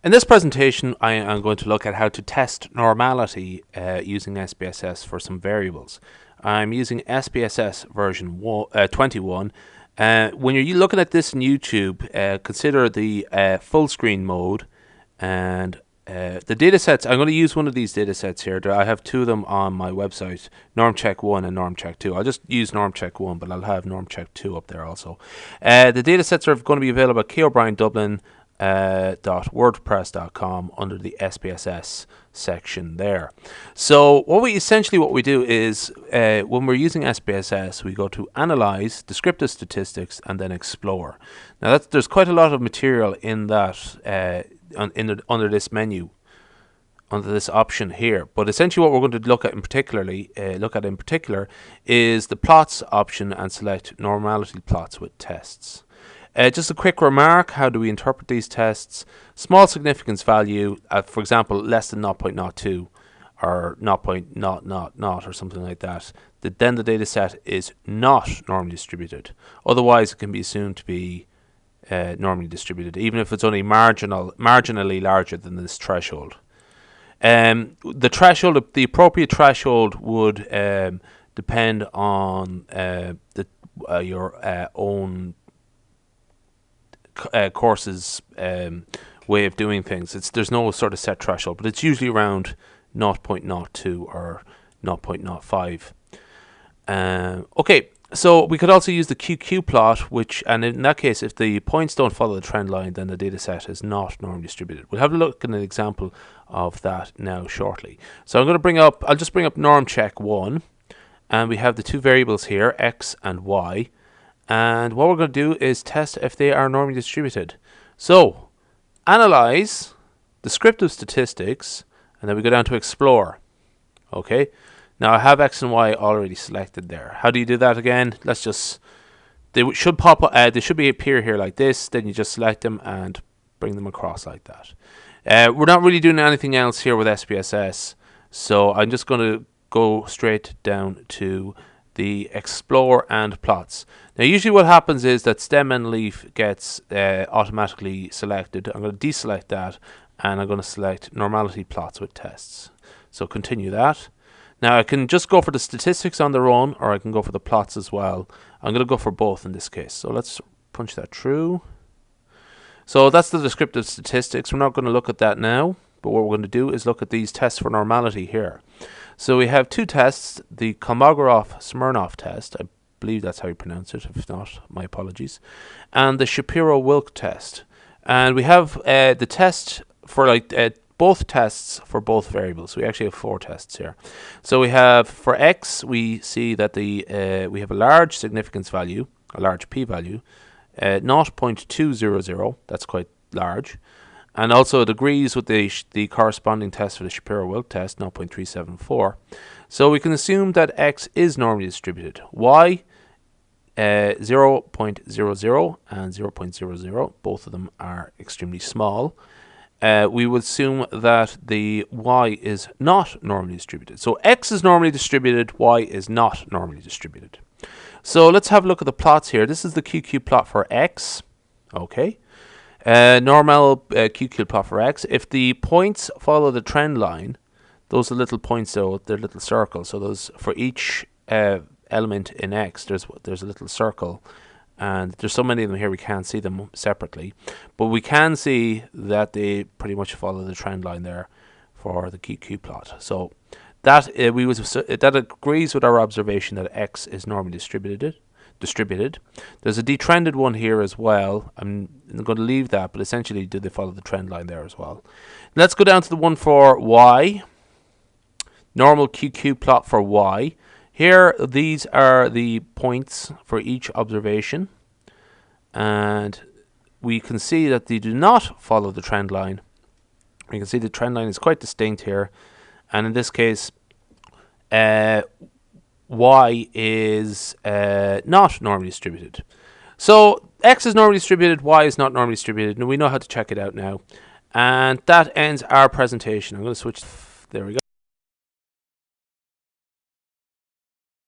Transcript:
In this presentation, I am going to look at how to test normality using SPSS for some variables. I'm using SPSS version 21. When you're looking at this in YouTube, consider the full screen mode and the data sets. I'm going to use one of these data sets here. I have two of them on my website, NormCheck 1 and NormCheck 2. I'll just use NormCheck 1, but I'll have NormCheck 2 up there also. The data sets are going to be available at KO'BrienDublin.wordpress.com under the SPSS section there. So what we do is when we're using SPSS, we go to Analyze, Descriptive Statistics, and then Explore. Now there's quite a lot of material in that under this menu, under this option here. But essentially what we're going to look at in particular is the plots option and select normality plots with tests. Just a quick remark, how do we interpret these tests? Small significance value, for example, less than 0.02 or 0.000 or something like that, then the data set is not normally distributed. Otherwise, it can be assumed to be normally distributed, even if it's only marginally larger than this threshold. The appropriate threshold would depend on your own course's way of doing things. There's no sort of set threshold, but it's usually around 0.02 or 0.05. Okay, so we could also use the QQ plot, and in that case, if the points don't follow the trend line, then the data set is not normally distributed. We'll have a look at an example of that now shortly. So I'll just bring up NormCheck 1, and we have the two variables here, X and Y. And what we're going to do is test if they are normally distributed. So, Analyze, Descriptive Statistics, and then we go down to Explore. Okay, now I have X and Y already selected there. How do you do that again? They should pop up, they should appear here like this, then you just select them and bring them across like that. We're not really doing anything else here with SPSS, so I'm just going to go straight down to the Explore and Plots. Now usually what happens is that stem and leaf gets automatically selected. I'm going to deselect that and I'm going to select normality plots with tests. So continue that. Now I can just go for the statistics on their own, or I can go for the plots as well. I'm going to go for both in this case. So let's punch that through. So that's the descriptive statistics. We're not going to look at that now, but what we're going to do is look at these tests for normality here. So we have two tests, the Kolmogorov-Smirnov test, I believe that's how you pronounce it, if not, my apologies, and the Shapiro-Wilk test. And we have the test for both tests for both variables. We actually have four tests here. So we have, for X, we see that we have a large significance value, a large p-value, 0.200, that's quite large. And also it agrees with the corresponding test for the Shapiro-Wilk test, 0.374. So we can assume that X is normally distributed. Y, 0.00 and 0.00, both of them are extremely small. We would assume that the Y is not normally distributed. So X is normally distributed, Y is not normally distributed. So let's have a look at the plots here. This is the QQ plot for X. Okay. Normal QQ plot for X. If the points follow the trend line, those are little points, though, they're little circles. So those, for each element in X, there's a little circle, and there's so many of them here we can't see them separately, but we can see that they pretty much follow the trend line there for the QQ plot. So that agrees with our observation that X is normally distributed. There's a detrended one here as well. I'm going to leave that, but essentially do they follow the trend line there as well. Let's go down to the one for Y. Normal QQ plot for Y. Here, these are the points for each observation, and we can see that they do not follow the trend line. You can see the trend line is quite distinct here, and in this case Y is not normally distributed. So X is normally distributed, Y is not normally distributed, and we know how to check it out now. And that ends our presentation. I'm going to switch. There we go.